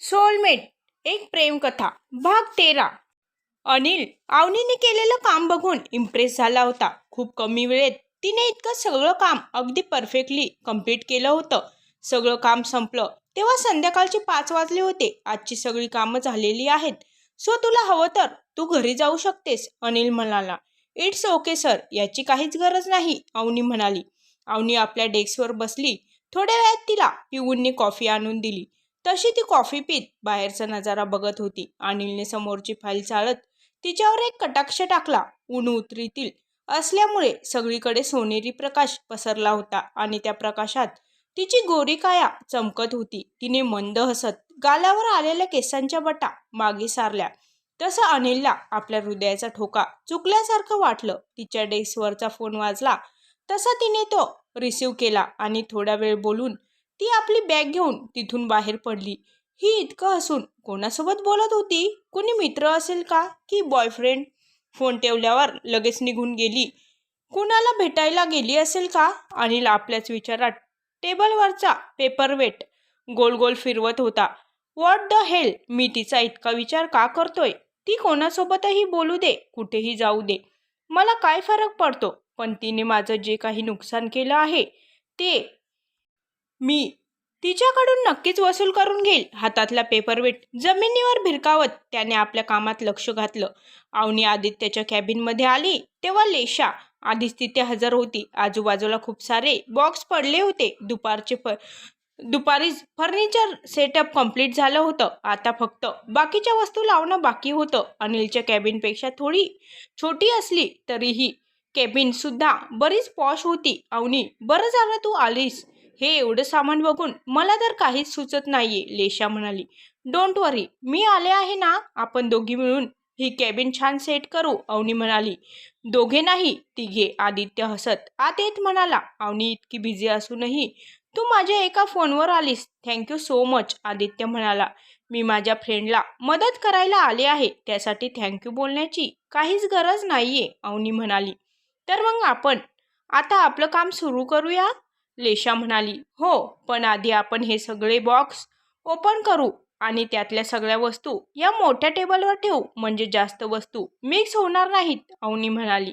Soulmate एक प्रेमकथा भाग 13। अनिल अवनीने केलेलं काम बघून इम्प्रेस झाला होता. खूप कमी वेळेत तिने इतकं सगळं काम अगदी परफेक्टली कंप्लीट केलं होतं. सगळं काम संपलं तेव्हा संध्याकाळचे 5 वाजले होते. आजची सगळी कामं झालेली आहेत, सो तुला हवं तर तू घरी जाऊ शकतेस, अनिल म्हणाला. इट्स ओके सर, याची काहीच गरज नाही, अवनी म्हणाली. अवनी आपल्या डेस्कवर बसली. थोड्या वेळात तिला पिऊनने कॉफी आणून दिली. तशी ती कॉफी पीत बाहेरचा नजारा बघत होती. अनिलने समोरची फाईल चाळत तिच्यावर एक कटाक्ष टाकला. ऊन उतरीतील असल्यामुळे सगळीकडे सोनेरी प्रकाश पसरला होता आणि त्या प्रकाशात तिची गोरी काया चमकत होती. तिने मंद हसत गालावर आलेल्या केसांच्या बटा मागे सारल्या. तसं अनिलला आपल्या हृदयाचा ठोका चुकल्यासारखं वाटलं. तिच्या डेस्कवरचा फोन वाजला तसा तिने तो रिसीव केला आणि थोडा वेळ बोलून ती आपली बॅग घेऊन तिथून बाहेर पडली. ही इतकं हसून कोणासोबत बोलत होती? कोणी मित्र असेल का की बॉयफ्रेंड? फोन ठेवल्यावर लगेच निघून गेली. कुणाला भेटायला गेली असेल का? अनिल आपल्याच विचारात टेबलवरचा पेपरवेट गोल गोल फिरवत होता. व्हॉट द हेल, मी तिचा इतका विचार का करतोय? ती कोणासोबतही बोलू दे, कुठेही जाऊ दे, मला काय फरक पडतो? पण तिने माझं जे काही नुकसान केलं आहे ते मी तिच्याकडून नक्कीच वसूल करून घेईल. हातातला पेपरवेट जमिनीवर भिरकावत त्याने आपल्या कामात लक्ष घातलं. अवनी आदित्यच्या कॅबिनमध्ये आली तेव्हा लेशा आधीच तिथे हजर होती. आजूबाजूला खूप सारे बॉक्स पडले होते. दुपारीच फर्निचर सेटअप कंप्लीट झालं होतं. आता फक्त बाकीच्या वस्तू लावणं बाकी होतं. अनिलच्या कॅबिनपेक्षा थोडी छोटी असली तरीही कॅबिन सुद्धा बरीच पॉश होती. अवनी, बरं झालं तू आलीस. हे एवढं सामान बघून मला तर काहीच सुचत नाहीये, लेशा म्हणाली. डोंट वरी, मी आले आहे ना. आपण दोघी मिळून ही कॅबिन छान सेट करू, अवनी म्हणाली. दोघे नाही, तिघे, आदित्य हसत आत येत म्हणाला. अवनी इतकी बिझी असूनही तू माझ्या एका फोनवर आलीस, थँक्यू सो मच, आदित्य म्हणाला. मी माझ्या फ्रेंडला मदत करायला आले आहे, त्यासाठी थँक्यू बोलण्याची काहीच गरज नाहीये, अवनी म्हणाली. तर मग आपण आता आपलं काम सुरू करूया, लेशा म्हणाली. हो, पण आधी आपण हे सगळे बॉक्स ओपन करू आणि त्यातल्या सगळ्या वस्तू या मोठ्या टेबलवर ठेवू, म्हणजे जास्त वस्तू मिक्स होणार नाहीत, अवनी म्हणाली.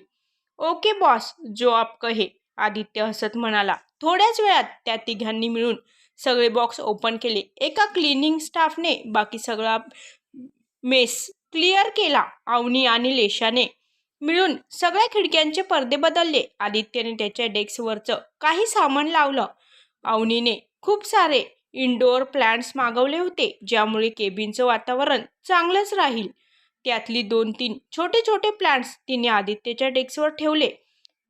ओके बॉस, जो आप कहे, आदित्य हसत म्हणाला. थोड्याच वेळात त्या तिघांनी मिळून सगळे बॉक्स ओपन केले. एका क्लिनिंग स्टाफने बाकी सगळा मेस क्लिअर केला. अवनी आणि लेशाने मिळून सगळ्या खिडक्यांचे पडदे बदलले. आदित्यने त्याच्या डेस्कवरचं काही सामान लावलं. अवनीने खूप सारे इनडोअर प्लांट्स मागवले होते, ज्यामुळे केबिनचं वातावरण चांगलंच राहील. त्यातली 2-3 छोटे छोटे प्लांट्स तिने आदित्यच्या डेस्कवर ठेवले.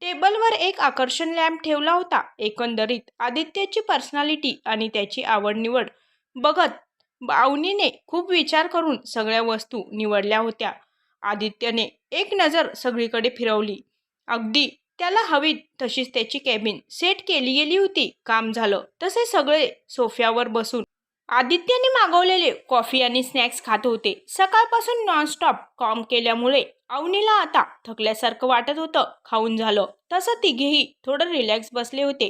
टेबलवर एक आकर्षण लॅम्प ठेवला होता. एकंदरीत आदित्यची पर्सनॅलिटी आणि त्याची आवडनिवड बघत अवनीने खूप विचार करून सगळ्या वस्तू निवडल्या होत्या. आदित्यने एक नजर सगळीकडे फिरवली. अगदी त्याला हवी तशीच त्याची कॅबिन सेट केली गेली होती. काम झालं तसे सगळे सोफ्यावर बसून आदित्यने मागवलेले कॉफी आणि स्नॅक्स खात होते. सकाळपासून नॉनस्टॉप काम केल्यामुळे अवनीला आता थकल्यासारखं वाटत होतं. खाऊन झालं तसं तिघेही थोडं रिलॅक्स बसले होते.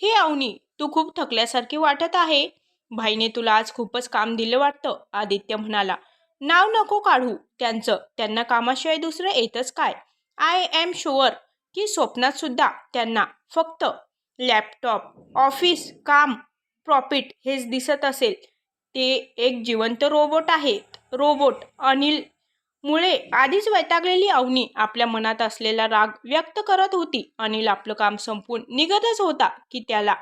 हे अवनी, तू खूप थकल्यासारखी वाटत आहे. भाईने तुला आज खूपच काम दिलं वाटतं, आदित्य म्हणाला. नाव नको काढू त्यांचं, त्यांना कामाशिवाय दुसरं येतच काय? आय एम शुअर की स्वप्नात सुद्धा त्यांना फक्त लॅपटॉप, ऑफिस, काम, प्रॉफिट हेच दिसत असेल. ते एक जिवंत रोबोट आहेत. रोबोट. अनिल मुळे आधीच वैतागलेली अवनी आपल्या मनात असलेला राग व्यक्त करत होती. अनिल आपलं काम संपवून निघतच होता की त्याला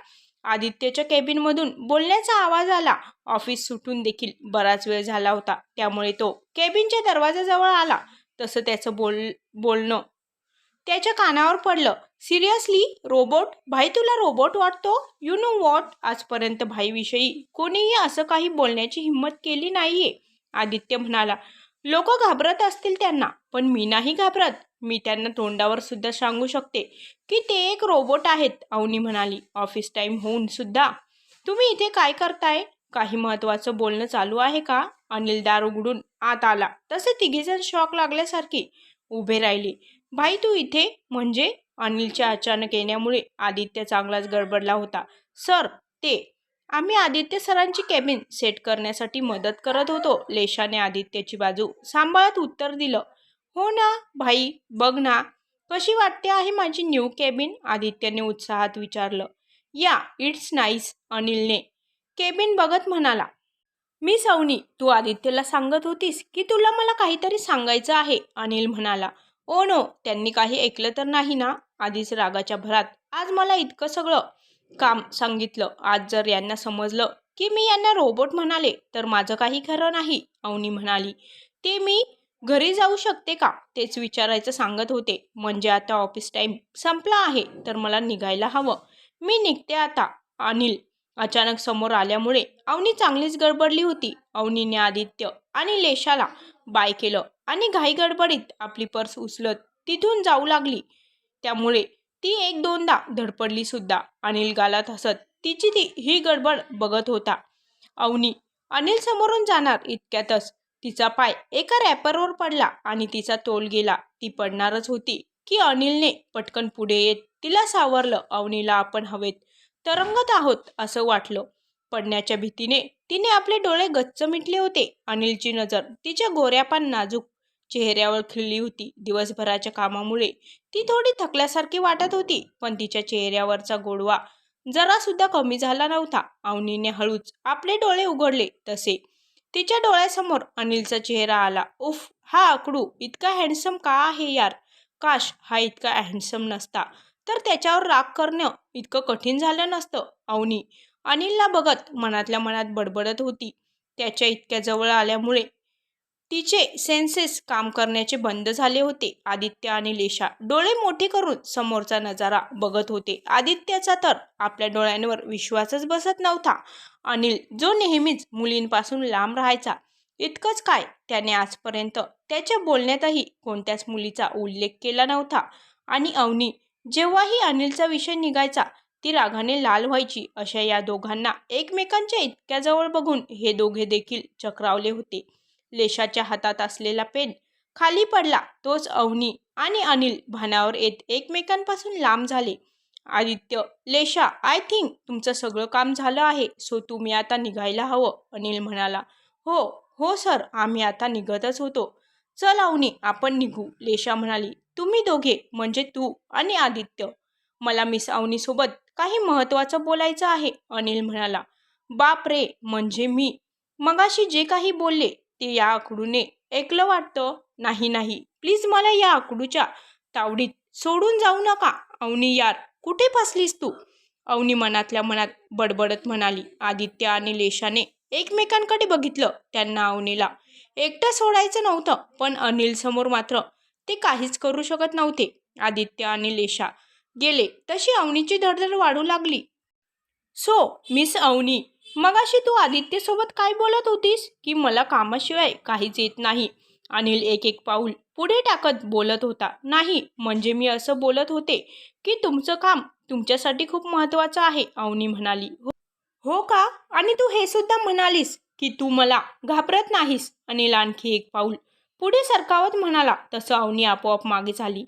आदित्यच्या केबिनमधून बोलण्याचा आवाज आला. ऑफिस सुटून देखील बराच वेळ झाला होता, त्यामुळे तो केबिनच्या दरवाजाजवळ आला तसं त्याचं बोलणं त्याच्या कानावर पडलं. Seriously robot? भाई तुला रोबोट वाटतो? यू नो वॉट, आजपर्यंत भाईविषयी कोणीही असं काही बोलण्याची हिंमत केली नाहीये, आदित्य म्हणाला. लोक घाबरत असतील त्यांना, पण मी नाही घाबरत. मी त्यांना तोंडावर सुद्धा सांगू शकते की ते एक रोबोट आहेत, अवनी म्हणाली. ऑफिस टाइम होऊन सुद्धा तुम्ही इथे काय करताय? काही महत्वाचं बोलणं चालू आहे का? अनिल दार उघडून आत आला तसे तिघीजण शॉक लागल्यासारखी उभे राहिले. भाई तू इथे? म्हणजे? अनिलच्या अचानक येण्यामुळे आदित्य चांगलाच गडबडला होता. सर, ते आम्ही आदित्य सरांची केबिन सेट करण्यासाठी मदत करत होतो. लेशाने आदित्यची बाजू सांभाळत उत्तर दिलं. हो ना भाई, बघ ना कशी वाटते आहे माझी न्यू केबिन, आदित्यने उत्साहात विचारलं. या इट्स नाईस, अनिलने केबिन बघत म्हणाला. मी सवनी, तू आदित्यला सांगत होतीस की तुला मला काहीतरी सांगायचं आहे, अनिल म्हणाला. ओ नो, त्यांनी काही ऐकलं तर नाही ना, आधीच रागाच्या भरात. आज मला इतकं सगळं काम सांगितलं, आज जर यांना समजलं की मी यांना रोबोट म्हणाले तर माझं काही खरं नाही, अवनी म्हणाली. ते मी घरी जाऊ शकते का तेच विचारायचं सांगत होते. म्हणजे आता ऑफिस टाईम संपला आहे तर मला निघायला हवं. मी निघते आता, अनिल अचानक समोर आल्यामुळे अवनी चांगलीच गडबडली होती. अवनीने आदित्य आणि लेशाला बाय केलं आणि घाई गडबडीत आपली पर्स उचलत तिथून जाऊ लागली. त्यामुळे ती एक दोनदा धडपडली सुद्धा. अनिल गालात हसत तिची ही गडबड बघत होता. अवनी अनिल समोरून जाणार इतक्यातच तिचा पाय एका रॅपरवर पडला आणि तिचा तोल गेला. ती पडणारच होती की अनिलने पटकन पुढे येत तिला सावरलं. अवनीला आपण हवेत तरंगत आहोत असं वाटलं. पडण्याच्या भीतीने तिने आपले डोळे गच्च मिटले होते. अनिलची नजर तिच्या गोऱ्या पण नाजूक चेहऱ्यावर खिळली होती. दिवसभराच्या कामामुळे ती थोडी थकल्यासारखी वाटत होती, पण तिच्या चेहऱ्यावरचा गोडवा जरा सुद्धा कमी झाला नव्हता. अवनीने हळूच आपले डोळे उघडले तसे तिच्या डोळ्यासमोर अनिलचा चेहरा आला. उफ, हा आकडू इतका हँडसम का आहे यार. काश हा इतका हँडसम नसता तर त्याच्यावर राग करणं इतकं कठीण झालं नसतं. अवनी अनिलला बघत मनातल्या मनात बडबडत होती. त्याच्या इतक्या जवळ आल्यामुळे तिचे सेन्सेस काम करण्याचे बंद झाले होते. आदित्य आणि लेशा डोळे मोठे करून समोरचा नजारा बघत होते. आदित्याचा तर आपल्या डोळ्यांवर विश्वासच बसत नव्हता. अनिल जो नेहमीच मुलींपासून लांब राहायचा, इतकंच काय त्याने आजपर्यंत त्याच्या बोलण्यातही कोणत्याच मुलीचा उल्लेख केला नव्हता. आणि अवनी जेव्हाही अनिलचा विषय निघायचा ती रागाने लाल व्हायची. अशा या दोघांना एकमेकांच्या इतक्या जवळ बघून हे दोघे देखील चक्रावले होते. लेशाच्या हातात असलेला पेन खाली पडला. तोच अवनी आणि अनिल भानावर येत एकमेकांपासून लांब झाले. आदित्य, लेशा, आय थिंक तुमचं सगळं काम झालं आहे, सो तुम्ही आता निघायला हवं, अनिल म्हणाला. हो हो सर, आम्ही आता निघतच होतो. चल अवनी, आपण निघू, लेशा म्हणाली. तुम्ही दोघे म्हणजे तू आणि आदित्य, मला मिस अवनीसोबत काही महत्त्वाचं बोलायचं आहे, अनिल म्हणाला. बाप रे, म्हणजे मी मगाशी जे काही बोलले ते या आकडूने ऐकलं वाटतं. नाही नाही, प्लीज मला या आकडूच्या तावडीत सोडून जाऊ नका. अवनी यार, कुठे फसलीस तू, अवनी मनातल्या मनात बडबडत म्हणाली. आदित्य आणि लेशाने एकमेकांकडे बघितलं. त्यांना अवनीला एकटं सोडायचं नव्हतं, पण अनिल समोर मात्र ते काहीच करू शकत नव्हते. आदित्य आणि लेशा गेले तशी अवनीची धडधड वाढू लागली. सो मिस अवनी, मगाशी तू आदित्यसोबत काय बोलत होतीस की मला कामाशिवाय काहीच येत नाही. अनिल एक एक पाऊल पुढे टाकत बोलत होता. नाही, म्हणजे मी असं बोलत होते की तुमचं काम तुमच्यासाठी खूप महत्त्वाचं आहे, अवनी म्हणाली. हो का, आणि तू हे सुद्धा म्हणालीस की तू मला घाबरत नाहीस, अनिल आणखी एक पाऊल पुढे सरकावत म्हणाला. तसं अवनी आपोआप मागे झाली.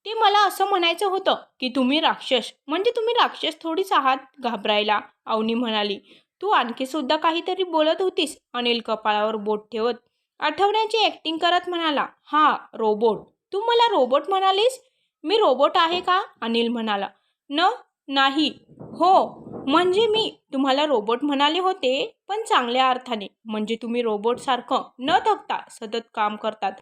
ते मला असं म्हणायचं होतं की तुम्ही राक्षस, म्हणजे तुम्ही राक्षस थोडीच आहात घाबरायला, अवनी म्हणाली. तू आणखी सुद्धा काहीतरी बोलत होतीस, अनिल कपाळावर बोट ठेवत आठवण्याची ॲक्टिंग करत म्हणाला. हा, रोबोट. तू मला रोबोट म्हणालीस? मी रोबोट आहे का, अनिल म्हणाला. नाही. हो, म्हणजे मी तुम्हाला रोबोट म्हणाले होते, पण चांगल्या अर्थाने. म्हणजे तुम्ही रोबोटसारखं न थकता सतत काम करतात,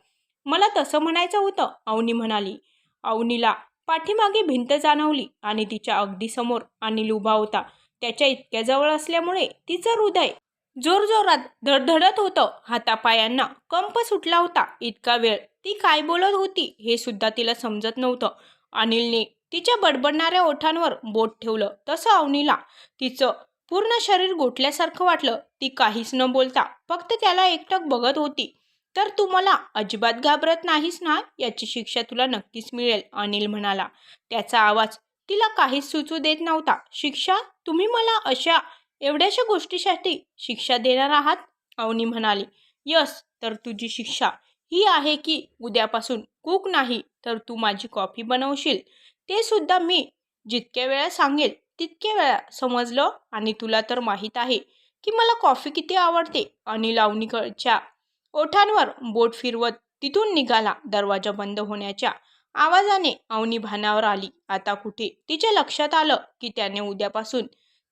मला तसं म्हणायचं होतं, अवनी म्हणाली. अवनीला पाठीमागे भिंत जाणवली आणि तिच्या अगदी समोर अनिल उभा होता. त्याच्या इतक्या जवळ असल्यामुळे तिचं हृदय जोरजोरात धडधडत होतं. हातापायांना कंप सुटला होता. इतका वेळ ती काय बोलत होती हे सुद्धा तिला समजत नव्हतं. अनिलने तिच्या बडबडणाऱ्या ओठांवर बोट ठेवलं तसं अवनीला तिचं पूर्ण शरीर गोठल्यासारखं वाटलं. ती काहीच न बोलता फक्त त्याला एकटक बघत होती. तर तू मला अजिबात घाबरत नाहीस ना, याची शिक्षा तुला नक्कीच मिळेल, अनिल म्हणाला. त्याचा आवाज तिला काहीच सुचू देत नव्हता. शिक्षा? तुम्ही मला अशा एवढ्याशा गोष्टीसाठी शिक्षा देणार आहात, अवनी म्हणाली. यस, तर तुझी शिक्षा ही आहे की उद्यापासून कुक नाही तर तू माझी कॉफी बनवशील, ते सुद्धा मी जितक्या वेळा सांगेल तितके वेळा समजलं. आणि तुला तर माहीत आहे की मला कॉफी किती आवडते. अनिल अवनीच्या ओठांवर बोट फिरवत तिथून निघाला. दरवाजा बंद होण्याच्या आवाजाने अवनी भानावर आली. आता कुठे तिच्या लक्षात आलं की त्याने उद्यापासून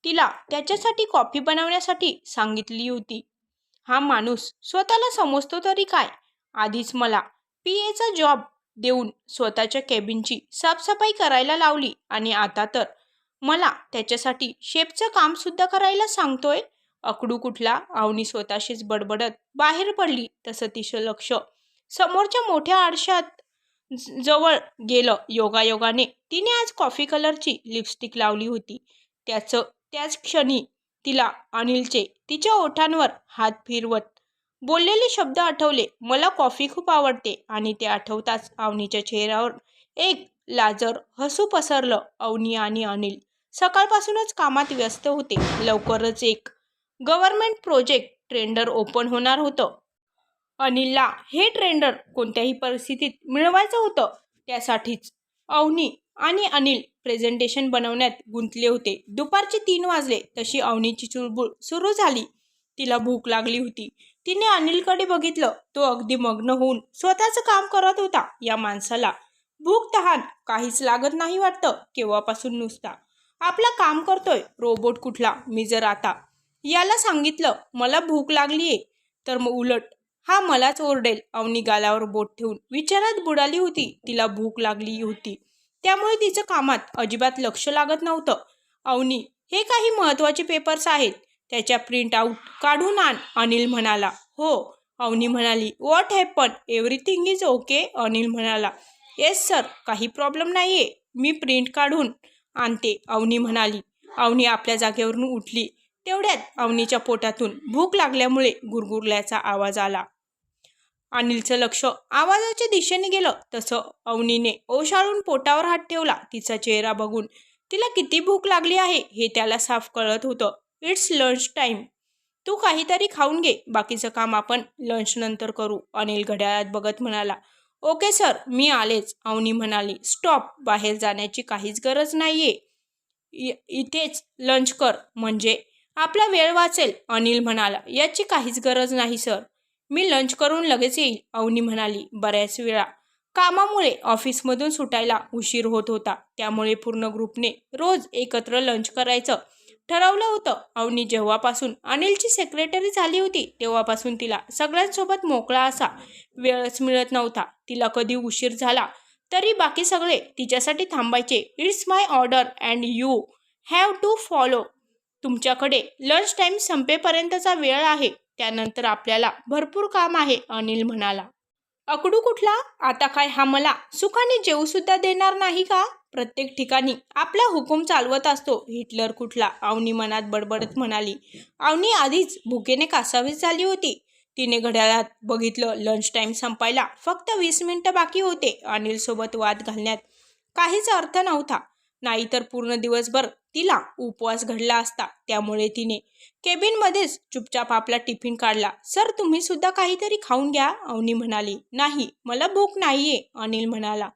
तिला त्याच्यासाठी कॉफी बनवण्यासाठी सांगितली होती. हा माणूस स्वतःला समजतो तरी काय. आधीच मला पीएचा जॉब देऊन स्वतःच्या केबिनची साफसफाई करायला लावली आणि आता तर मला त्याच्यासाठी शेफचं काम सुद्धा करायला सांगतोय. अकडू कुठला. अवनी स्वतःशीच बडबडत बाहेर पडली. तसं तिचं लक्ष समोरच्या मोठ्या आरशात जवळ गेलं. योगायोगाने तिने आज कॉफी कलरची लिपस्टिक लावली होती. त्याच क्षणी तिला अनिलचे तिच्या ओठांवर हात फिरवत बोललेले शब्द आठवले. मला कॉफी खूप आवडते. आणि ते आठवताच अवनीच्या चेहऱ्यावर एक लाजर हसू पसरलं. अवनी आणि अनिल सकाळपासूनच कामात व्यस्त होते. लवकरच एक गव्हर्नमेंट प्रोजेक्ट टेंडर ओपन होणार होतं. अनिलला हे टेंडर कोणत्याही परिस्थितीत मिळवायचं होतं. त्यासाठीच अवनी आणि अनिल प्रेझेंटेशन बनवण्यात गुंतले होते. दुपारचे 3 वाजले तशी अवनीची चुळबुळ सुरू झाली. तिला भूक लागली होती. तिने अनिलकडे बघितलं. तो अगदी मग्न होऊन स्वतःचं काम करत होता. या माणसाला भूक तहान काहीच लागत नाही वाटतं. केव्हापासून नुसता आपलं काम करतोय. रोबोट कुठला. मी जर आता याला सांगितलं मला भूक लागलीये तर मग उलट हा मलाच ओरडेल. अवनी गालावर बोट ठेवून विचारात बुडाली होती. तिला भूक लागली होती त्यामुळे तिचं कामात अजिबात लक्ष लागत नव्हतं. अवनी, हे काही महत्त्वाचे पेपर्स आहेत. त्याच्या प्रिंट आऊट काढून आण. अनिल म्हणाला. हो. अवनी म्हणाली. What happen? Everything is okay? Anil म्हणाला. Yes sir. काही प्रॉब्लेम नाहीये. मी प्रिंट काढून आणते. अवनी म्हणाली. अवनी आपल्या जागेवरून उठली. तेवढ्यात अवनीच्या पोटातून भूक लागल्यामुळे गुरगुरल्याचा आवाज आला. अनिलचं लक्ष आवाजाच्या दिशेने गेलं. तसं अवनीने ओशाळून पोटावर हात ठेवला. तिचा चेहरा बघून तिला किती भूक लागली आहे हे त्याला साफ कळत होतं. It's lunch time. तू काहीतरी खाऊन घे. बाकीचं काम आपण लंच नंतर करू. अनिल घड्याळात बघत म्हणाला. ओके सर, मी आलेच. अवनी म्हणाली. स्टॉप. बाहेर जाण्याची काहीच गरज नाहीये. इथेच लंच कर. म्हणजे आपला वेळ वाचेल. अनिल म्हणाला. याची काहीच गरज नाही सर. मी लंच करून लगेच येईल. अवनी म्हणाली. बऱ्याच वेळा कामामुळे ऑफिसमधून सुटायला उशीर होत होता. त्यामुळे पूर्ण ग्रुपने रोज एकत्र लंच करायचं ठरवलं होतं. अवनी जेव्हापासून अनिलची सेक्रेटरी झाली होती तेव्हापासून तिला सगळ्यांसोबत मोकळा असा वेळच मिळत नव्हता. तिला कधी उशीर झाला तरी बाकी सगळे तिच्यासाठी थांबायचे. It's my order and you have to follow. तुमच्याकडे लंच टाईम संपेपर्यंतचा वेळ आहे. त्यानंतर आपल्याला भरपूर काम आहे. अनिल म्हणाला. अकडू कुठला. आता काय हा मला सुखाने जेवू सुद्धा देणार नाही का. प्रत्येक ठिकाणी आपला हुकूम चालवत असतो. हिटलर कुठला. अवनी मनात बडबडत म्हणाली. अवनी आधीच भुकेने कासावीस झाली होती. तिने घड्याळात बघितलं. लंच टाईम संपायला फक्त 20 मिनिटं बाकी होते. अनिलसोबत वाद घालण्यात काहीच अर्थ नव्हता. नाहीतर पूर्ण दिवसभर तिला उपवास घडला असता. त्यामुळे तिने केबिनमध्येच चुपचाप आपला टिफिन काढला. सर, तुम्ही सुद्धा काहीतरी खाऊन घ्या. अवनी म्हणाली. नाही, मला भूक नाहीये. अनिल म्हणाला.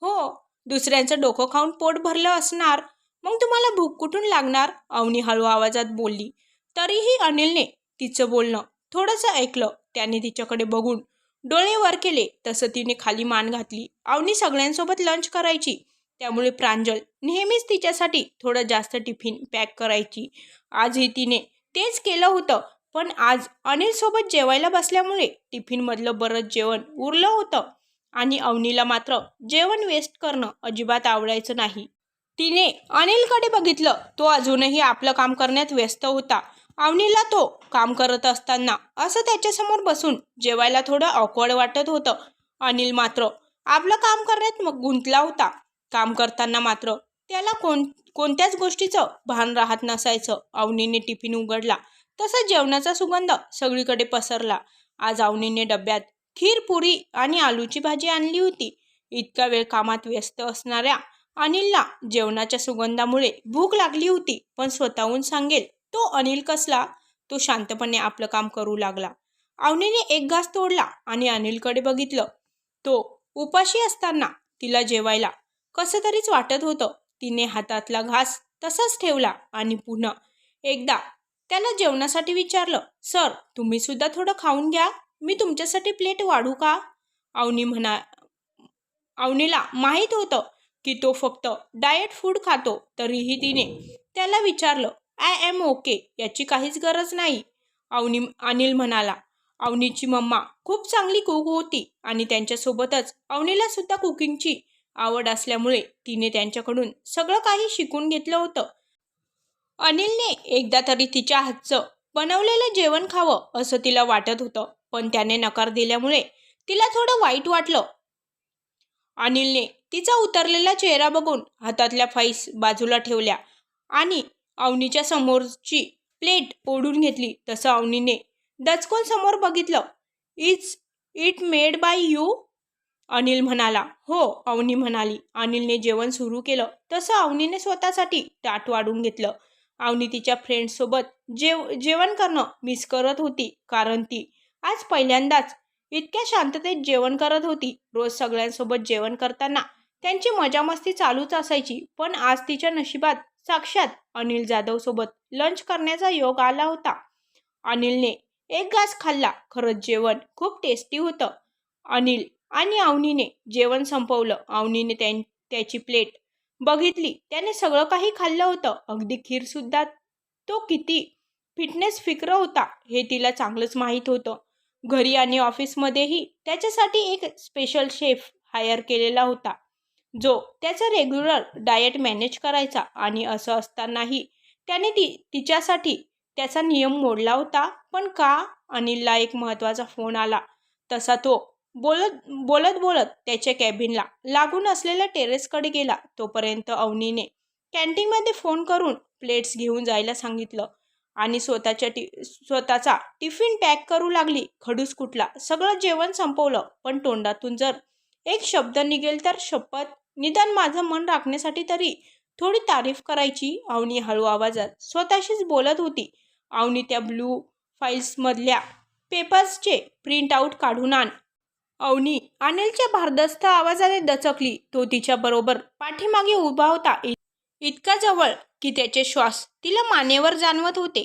हो, दुसऱ्यांचं डोकं खाऊन पोट भरलं असणार. मग तुम्हाला भूक कुठून लागणार. अवनी हळू आवाजात बोलली. तरीही अनिलने तिचं बोलणं थोडंसं ऐकलं. त्याने तिच्याकडे बघून डोळे वर केले. तसं तिने खाली मान घातली. अवनी सगळ्यांसोबत लंच करायची. त्यामुळे प्रांजल नेहमीच तिच्यासाठी थोडं जास्त टिफिन पॅक करायची. आजही तिने तेच केलं होतं. पण आज अनिलसोबत जेवायला बसल्यामुळे टिफिनमधलं बरंच जेवण उरलं होतं. आणि अवनीला मात्र जेवण वेस्ट करणं अजिबात आवडायचं नाही. तिने अनिलकडे बघितलं. तो अजूनही आपलं काम करण्यात व्यस्त होता. अवनीला तो काम करत असताना असं त्याच्यासमोर बसून जेवायला थोडं ऑकवर्ड वाटत होतं. अनिल मात्र आपलं काम करण्यात मग गुंतला होता. काम करताना मात्र त्याला कोणत्याच गोष्टीचं भान राहत नसायचं. अवनीने टिफिन उघडला तसा जेवणाचा सुगंध सगळीकडे पसरला. आज अवनीने डब्यात खीर, पुरी आणि आलूची भाजी आणली होती. इतका वेळ कामात व्यस्त असणाऱ्या अनिलला जेवणाच्या सुगंधामुळे भूक लागली होती. पण स्वतःहून सांगेल तो अनिल कसला. तो शांतपणे आपलं काम करू लागला. अवनीने एक घास तोडला आणि अनिलकडे बघितलं. तो उपाशी असताना तिला जेवायला कसं तरीच वाटत होतं. तिने हातातला घास तसाच ठेवला आणि पुन्हा एकदा त्यानं जेवणासाठी विचारलं, सर तुम्ही सुद्धा थोडं खाऊन घ्या, मी तुमच्यासाठी प्लेट वाढू का? अवनीला माहीत होतं की तो फक्त डाएट फूड खातो, तरीही तिने त्याला विचारलं, आय एम ओके, याची काहीच गरज नाही. अनिल म्हणाला, अवनीची मम्मा खूप चांगली कुक होती आणि त्यांच्यासोबतच अवनीला सुद्धा कुकिंगची आवड असल्यामुळे तिने त्यांच्याकडून सगळं काही शिकून घेतलं होतं. अनिलने एकदा तरी तिच्या हातचं बनवलेलं जेवण खावं असं तिला वाटत होतं, पण त्याने नकार दिल्यामुळे तिला थोडं वाईट वाटलं. अनिलने तिचा उतरलेला चेहरा बघून हातातल्या फाईल्स बाजूला ठेवल्या आणि अवनीच्या समोरची प्लेट ओढून घेतली. तसं अवनीने दचकून समोर बघितलं. Is it made by you? Anil म्हणाला. हो, अवनी म्हणाली. अनिलने जेवण सुरू केलं तसं अवनीने स्वतःसाठी ताट वाढून घेतलं. अवनी तिच्या फ्रेंड्ससोबत जेवण करणं मिस करत होती, कारण ती आज पहिल्यांदाच इतक्या शांततेत जेवण करत होती. रोज सगळ्यांसोबत जेवण करताना त्यांची मजामस्ती चालूच असायची, पण आज तिच्या नशिबात साक्षात अनिल जाधव सोबत लंच करण्याचा योग आला होता. अनिलने एक घास खाल्ला. खरंच जेवण खूप टेस्टी होतं. अनिल आणि अवनीने जेवण संपवलं. अवनीने त्याची प्लेट बघितली. त्याने सगळं काही खाल्लं होतं, अगदी खीर सुद्धा. तो किती फिटनेस फिक्र होता हे तिला चांगलंच माहीत होतं. घरी आणि ऑफिसमध्येही त्याच्यासाठी एक स्पेशल शेफ हायर केलेला होता, जो त्याचा रेग्युलर डाएट मॅनेज करायचा. आणि असं असतानाही त्याने तिच्यासाठी त्याचा नियम मोडला होता. पण का? अनिलला एक महत्त्वाचा फोन आला. तसा तो बोलत बोलत त्याच्या कॅबिनला लागून असलेल्या टेरेसकडे गेला. तोपर्यंत अवनीने कॅन्टीनमध्ये फोन करून प्लेट्स घेऊन जायला सांगितलं आणि स्वतःचा टिफिन पॅक करू लागली. खडूस कुठला, सगळं जेवण संपवलं, पण तोंडातून जर एक शब्द निघेल तर शपथ, निदान माझं मन राखण्यासाठी तरी थोडी तारीफ करायची. अवनी हळू आवाजात स्वतःशीच बोलत होती. अवनी, त्या ब्लू फाईल्समधल्या पेपर्सचे प्रिंट आऊट काढून आण. अवनी अनिलच्या भारदस्त आवाजाने दचकली. तो तिच्या बरोबर पाठीमागे उभा होता, इतका जवळ की त्याचे श्वास तिला मानेवर जाणवत होते.